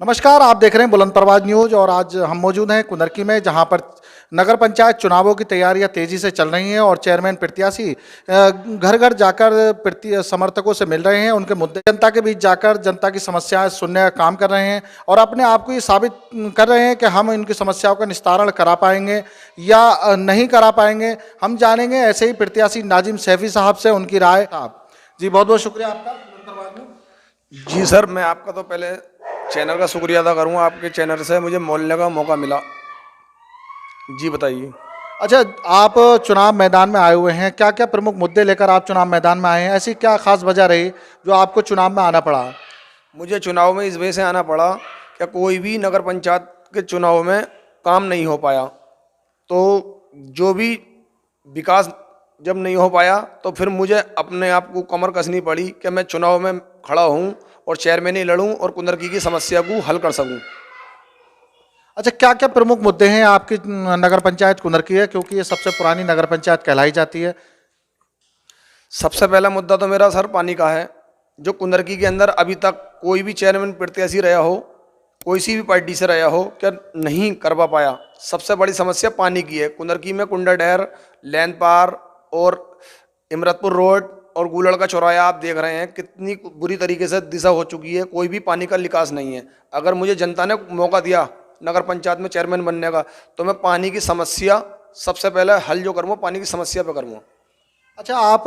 नमस्कार, आप देख रहे हैं बुलंद परवाज न्यूज और आज हम मौजूद हैं कुंदरकी में, जहां पर नगर पंचायत चुनावों की तैयारियां तेजी से चल रही हैं और चेयरमैन प्रत्याशी घर घर जाकर समर्थकों से मिल रहे हैं। उनके मुद्दे जनता के बीच जाकर जनता की समस्याएं सुनने का काम कर रहे हैं और अपने आप को ये साबित कर रहे हैं कि हम इनकी समस्याओं का निस्तारण करा पाएंगे या नहीं करा पाएंगे। हम जानेंगे ऐसे ही प्रत्याशी नाजिम सैफी साहब से उनकी राय। आप जी, बहुत बहुत शुक्रिया आपका बुलंद परवाज में। जी सर, मैं आपका तो पहले चैनल का शुक्रिया अदा करूँगा। आपके चैनल से मुझे बोलने का मौका मिला। जी बताइए। अच्छा, आप चुनाव मैदान में आए हुए हैं, क्या क्या प्रमुख मुद्दे लेकर आप चुनाव मैदान में आए हैं? ऐसी क्या खास वजह रही जो आपको चुनाव में आना पड़ा? मुझे चुनाव में इस वजह से आना पड़ा कि कोई भी नगर पंचायत के चुनाव में काम नहीं हो पाया। तो जो भी विकास जब नहीं हो पाया तो फिर मुझे अपने आप को कमर कसनी पड़ी कि मैं चुनाव में खड़ा हूँ और चेयरमैन ही लड़ूँ और कुंदरकी की समस्या को हल कर सकूँ। अच्छा, क्या क्या प्रमुख मुद्दे हैं आपकी नगर पंचायत कुंदरकी है, क्योंकि ये सबसे पुरानी नगर पंचायत कहलाई जाती है? सबसे पहला मुद्दा तो मेरा सर पानी का है। जो कुंदरकी के अंदर अभी तक कोई भी चेयरमैन प्रत्याशी रहा हो, कोई सी भी पार्टी से रहा हो, क्या नहीं करवा पाया। सबसे बड़ी समस्या पानी की है। कुंदरकी में कुंडाडैर, लैंदपार और इमरतपुर रोड और गूलड़ का चौराया आप देख रहे हैं कितनी बुरी तरीके से दिशा हो चुकी है। कोई भी पानी का निकास नहीं है। अगर मुझे जनता ने मौका दिया नगर पंचायत में चेयरमैन बनने का तो मैं पानी की समस्या सबसे पहले हल जो करूँगा पानी की समस्या पे करूँगा। अच्छा, आप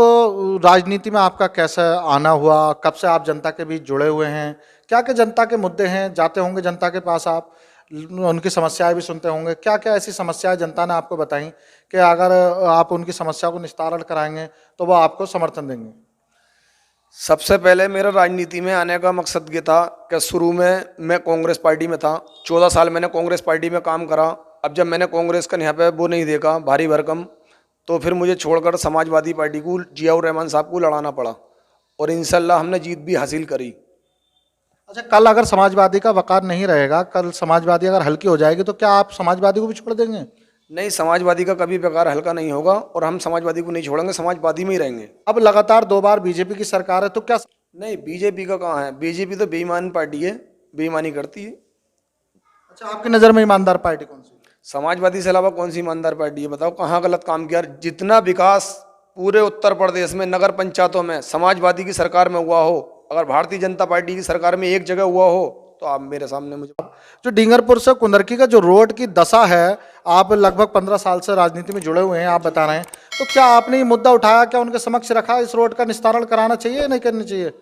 राजनीति में आपका कैसा आना हुआ? कब से आप जनता के बीच जुड़े हुए हैं? क्या क्या जनता के मुद्दे हैं? जाते होंगे जनता के पास आप, उनकी समस्याएं भी सुनते होंगे। क्या क्या ऐसी समस्याएं जनता ने आपको बताई कि अगर आप उनकी समस्या को निस्तारण कराएंगे तो वो आपको समर्थन देंगे? सबसे पहले मेरा राजनीति में आने का मकसद ये था कि शुरू में मैं कांग्रेस पार्टी में था। 14 साल मैंने कांग्रेस पार्टी में काम करा। अब जब मैंने कांग्रेस का यहाँ पे वो नहीं देखा भारी भरकम, तो फिर मुझे छोड़कर समाजवादी पार्टी को जियाउर रहमान साहब को लड़ाना पड़ा और इंशाल्लाह हमने जीत भी हासिल करी। अच्छा, कल अगर समाजवादी का वकार नहीं रहेगा, कल समाजवादी अगर हल्की हो जाएगी, तो क्या आप समाजवादी को भी छोड़ देंगे? नहीं, समाजवादी का कभी बेकार हल्का नहीं होगा और हम समाजवादी को नहीं छोड़ेंगे, समाजवादी में ही रहेंगे। अब लगातार 2 बार बीजेपी की सरकार है, तो क्या? नहीं, बीजेपी का कहाँ है? बीजेपी तो बेईमान पार्टी है, बेईमानी करती है। अच्छा, आपकी नज़र में ईमानदार पार्टी कौन सी? समाजवादी से अलावा कौन सी ईमानदार पार्टी है? बताओ कहाँ गलत काम किया? जितना विकास पूरे उत्तर प्रदेश में नगर पंचायतों में समाजवादी की सरकार में हुआ हो, अगर भारतीय जनता पार्टी की सरकार में एक जगह हुआ हो तो आप मेरे सामने मुझे। जो डींगरपुर से कुंदरकी का जो रोड की दशा है, आप लगभग 15 साल से राजनीति में जुड़े हुए हैं, आप बता रहे हैं, तो क्या आपने ये मुद्दा उठाया, क्या उनके समक्ष रखा, इस रोड का निस्तारण कराना चाहिए या नहीं करना चाहिए?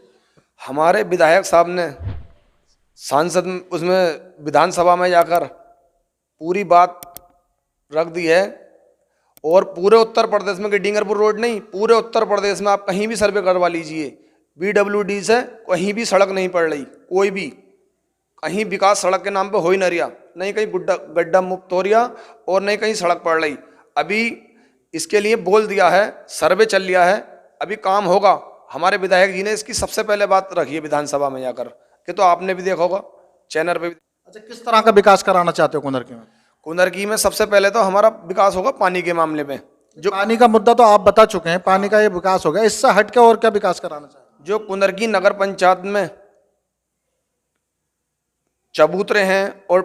हमारे विधायक साहब ने सांसद उसमें विधानसभा में जाकर पूरी बात रख दी है और पूरे उत्तर प्रदेश में, कि डींगरपुर रोड नहीं, पूरे उत्तर प्रदेश में आप कहीं भी सर्वे करवा लीजिए, BWD से कहीं भी सड़क नहीं पड़ रही। कोई भी कहीं विकास सड़क के नाम पे हो ही नहीं रहा, नहीं कहीं गड्ढा मुक्त हो रहा और नहीं कहीं सड़क पड़ रही। अभी इसके लिए बोल दिया है, सर्वे चल लिया है, अभी काम होगा। हमारे विधायक जी ने इसकी सबसे पहले बात रखी है विधानसभा में जाकर, कि तो आपने भी देखा होगा चैनल पे भी। अच्छा, किस तरह का विकास कराना चाहते हो कुंदरकी में? कुंदरकी में सबसे पहले तो हमारा विकास होगा पानी के मामले में। जो पानी का मुद्दा तो आप बता चुके हैं, पानी का ये विकास हो गया, इससे हट के और क्या विकास कराना चाहते हैं? जो कुंदरकी नगर पंचायत में चबूतरे हैं और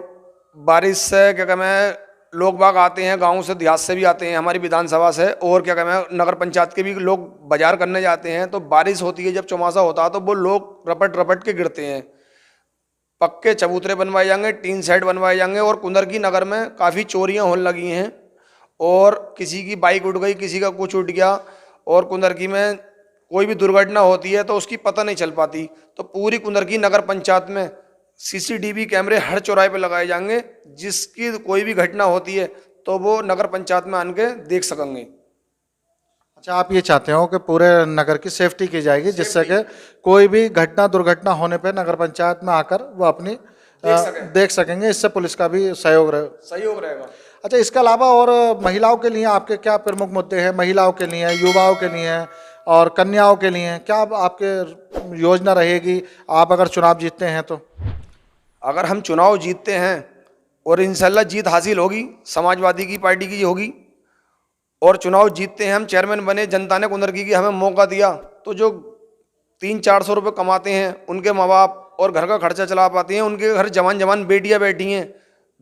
बारिश से क्या कहते हैं लोग बाग आते हैं, गाँव से देहात से भी आते हैं हमारी विधानसभा से, और क्या कहते हैं नगर पंचायत के भी लोग बाजार करने जाते हैं, तो बारिश होती है जब चौमासा होता है तो वो लोग रपट रपट के गिरते हैं। पक्के चबूतरे बनवाए जाएंगे, टीन शेड बनवाए जाएंगे। और कुंदरकी नगर में काफ़ी चोरियां होने लगी हैं और किसी की बाइक उठ गई, किसी का कुछ उठ गया, और कुंदरकी में कोई भी दुर्घटना होती है तो उसकी पता नहीं चल पाती। तो पूरी कुंदरकी नगर पंचायत में CCTV कैमरे हर चौराहे पे लगाए जाएंगे, जिसकी कोई भी घटना होती है तो वो नगर पंचायत में आन के देख सकेंगे। अच्छा, आप ये चाहते हो कि पूरे नगर की सेफ्टी की जाएगी, जिससे कि कोई भी घटना दुर्घटना होने पर नगर पंचायत में आकर वो अपनी देख सकेंगे, इससे पुलिस का भी सहयोग रहेगा। अच्छा, इसके अलावा और महिलाओं के लिए आपके क्या प्रमुख मुद्दे हैं? महिलाओं के लिए, युवाओं के लिए और कन्याओं के लिए क्या आपके योजना रहेगी, आप अगर चुनाव जीतते हैं तो? अगर हम चुनाव जीतते हैं और इंशाल्लाह जीत हासिल होगी, समाजवादी की पार्टी की होगी, और चुनाव जीतते हैं, हम चेयरमैन बने, जनता ने कुंदरकी की हमें मौका दिया, तो जो 300-400 रुपये कमाते हैं उनके माँ बाप और घर का खर्चा चला पाती हैं। उनके घर जवान जवान बेटियां बैठी हैं,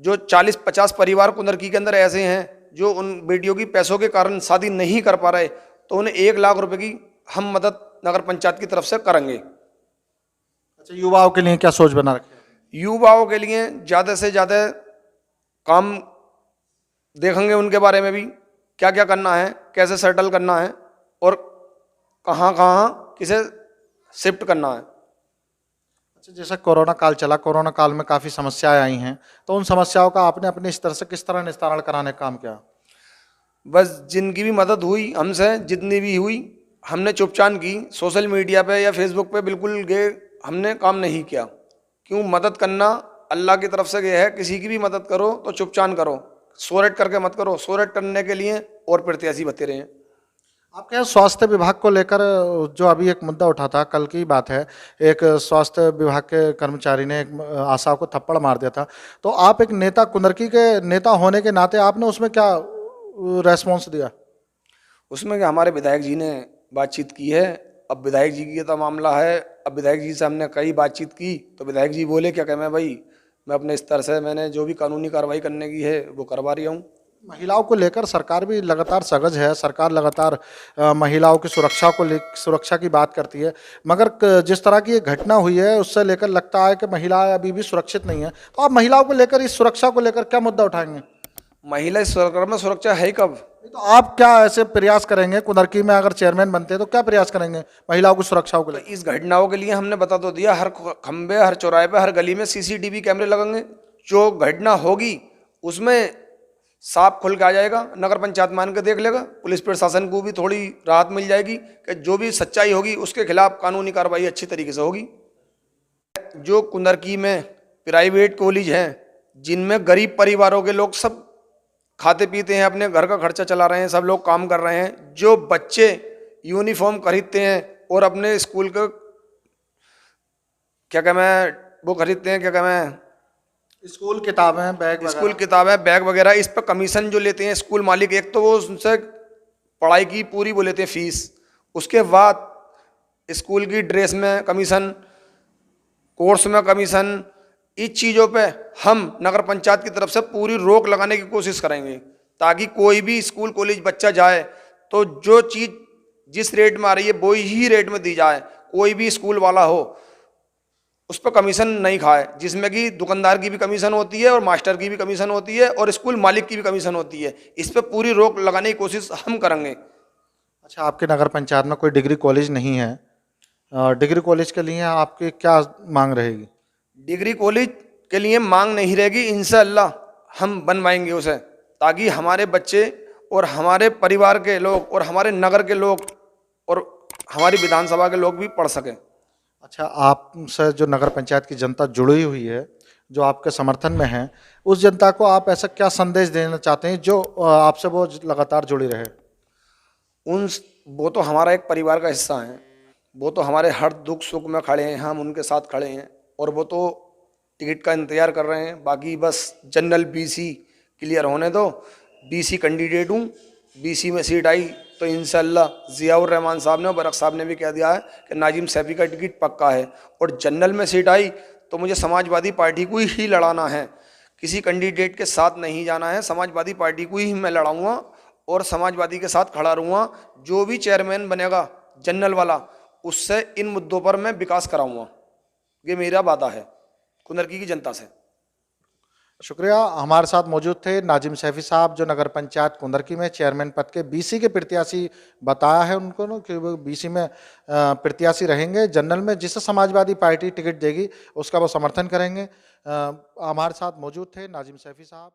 जो 40-50 परिवार कुंदरकी के अंदर ऐसे हैं जो उन बेटियों की पैसों के कारण शादी नहीं कर पा रहे, तो उन्हें 1 लाख रुपए की हम मदद नगर पंचायत की तरफ से करेंगे। अच्छा, युवाओं के लिए क्या सोच बना रखे हैं? युवाओं के लिए ज़्यादा से ज़्यादा काम देखेंगे, उनके बारे में भी क्या क्या करना है, कैसे सेटल करना है और कहाँ कहाँ किसे शिफ्ट करना है। अच्छा, जैसे कोरोना काल चला, कोरोना काल में काफ़ी समस्याएं आई हैं, तो उन समस्याओं का आपने अपने स्तर से किस तरह निस्तारण कराने का काम किया? बस जिनकी भी मदद हुई हमसे, जितनी भी हुई हमने चुपचान की। सोशल मीडिया पे या फेसबुक पे बिल्कुल गए हमने काम नहीं किया। क्यों? मदद करना अल्लाह की तरफ से गया है। किसी की भी मदद करो तो चुपचान करो, शोरट करके मत करो। शोरट करने के लिए और प्रत्याशी बते रहे हैं। आपके यहाँ स्वास्थ्य विभाग को लेकर जो अभी एक मुद्दा उठा था, कल की बात है, एक स्वास्थ्य विभाग के कर्मचारी ने एक आशा को थप्पड़ मार दिया था, तो आप एक नेता, कुंदरकी के नेता होने के नाते आपने उसमें क्या रेस्पॉन्स दिया? उसमें क्या, हमारे विधायक जी ने बातचीत की है। अब विधायक जी की तो मामला है, अब विधायक जी से हमने कई बातचीत की तो विधायक जी बोले क्या कहें, मैं भाई मैं अपने स्तर से मैंने जो भी कानूनी कार्रवाई करने की है वो करवा रही हूँ। महिलाओं को लेकर सरकार भी लगातार सजग है, सरकार लगातार महिलाओं की सुरक्षा की बात करती है, मगर जिस तरह की ये घटना हुई है उससे लेकर लगता है कि महिलाएं अभी भी सुरक्षित नहीं है। तो आप महिलाओं को लेकर, इस सुरक्षा को लेकर क्या मुद्दा उठाएंगे? महिला इस सरकार में सुरक्षा है कब? तो आप क्या ऐसे प्रयास करेंगे, कुंदरकी में अगर चेयरमैन बनते हैं तो क्या प्रयास करेंगे महिलाओं की सुरक्षा को तो लेकर? इस घटनाओं के लिए हमने बता तो दिया, हर खंबे, हर चौराहे पे, हर गली में सीसीटीवी कैमरे लगेंगे। जो घटना होगी उसमें साफ खुल के आ जाएगा, नगर पंचायत मान के देख लेगा। पुलिस प्रशासन को भी थोड़ी राहत मिल जाएगी कि जो भी सच्चाई होगी उसके खिलाफ कानूनी कार्रवाई अच्छी तरीके से होगी। जो कुंदरकी में प्राइवेट कॉलेज हैं जिनमें गरीब परिवारों के लोग सब खाते पीते हैं, अपने घर का खर्चा चला रहे हैं, सब लोग काम कर रहे हैं। जो बच्चे यूनिफॉर्म खरीदते हैं और अपने स्कूल का क्या कहना है वो खरीदते हैं, क्या कहना है, स्कूल किताबें, बैग स्कूल किताबें, बैग वगैरह, इस पर कमीशन जो लेते हैं स्कूल मालिक, एक तो वो उनसे पढ़ाई की पूरी वो लेते हैं फीस, उसके बाद स्कूल की ड्रेस में कमीशन, कोर्स में कमीशन, इस चीज़ों पे हम नगर पंचायत की तरफ से पूरी रोक लगाने की कोशिश करेंगे ताकि कोई भी स्कूल कॉलेज बच्चा जाए तो जो चीज़ जिस रेट में आ रही है वो ही रेट में दी जाए। कोई भी स्कूल वाला हो उस पर कमीशन नहीं खाए, जिसमें कि दुकानदार की भी कमीशन होती है और मास्टर की भी कमीशन होती है और स्कूल मालिक की भी कमीशन होती है। इस पर पूरी रोक लगाने की कोशिश हम करेंगे। अच्छा, आपके नगर पंचायत में कोई डिग्री कॉलेज नहीं है, डिग्री कॉलेज के लिए आपकी क्या मांग रहेगी? डिग्री कॉलेज के लिए मांग नहीं रहेगी, इंशाअल्लाह हम बनवाएंगे उसे, ताकि हमारे बच्चे और हमारे परिवार के लोग और हमारे नगर के लोग और हमारी विधानसभा के लोग भी पढ़ सकें। अच्छा, आपसे जो नगर पंचायत की जनता जुड़ी हुई है, जो आपके समर्थन में है, उस जनता को आप ऐसा क्या संदेश देना चाहते हैं जो आपसे वो लगातार जुड़ी रहे? वो तो हमारा एक परिवार का हिस्सा है, वो तो हमारे हर दुख सुख में खड़े हैं, हम उनके साथ खड़े हैं और वो तो टिकट का इंतज़ार कर रहे हैं। बाकी बस जनरल बीसी क्लियर होने दो। बीसी कैंडिडेट हूँ, बीसी में सीट आई तो इंशाअल्लाह ज़ियाउर रहमान साहब ने और बरक साहब ने भी कह दिया है कि नाजिम सैफी का टिकट पक्का है। और जनरल में सीट आई तो मुझे समाजवादी पार्टी को ही लड़ाना है, किसी कैंडिडेट के साथ नहीं जाना है। समाजवादी पार्टी को ही मैं लड़ाऊँगा और समाजवादी के साथ खड़ा रहूँगा। जो भी चेयरमैन बनेगा जनरल वाला, उससे इन मुद्दों पर मैं विकास कराऊँगा। ये मेरा वादा है कुंदरकी की जनता से। शुक्रिया। हमारे साथ मौजूद थे नाजिम सैफी साहब, जो नगर पंचायत कुंदरकी में चेयरमैन पद के बीसी के प्रत्याशी बताया है उनको ना कि वो बीसी में प्रत्याशी रहेंगे। जनरल में जिसे समाजवादी पार्टी टिकट देगी उसका वो समर्थन करेंगे। हमारे साथ मौजूद थे नाजिम सैफी साहब।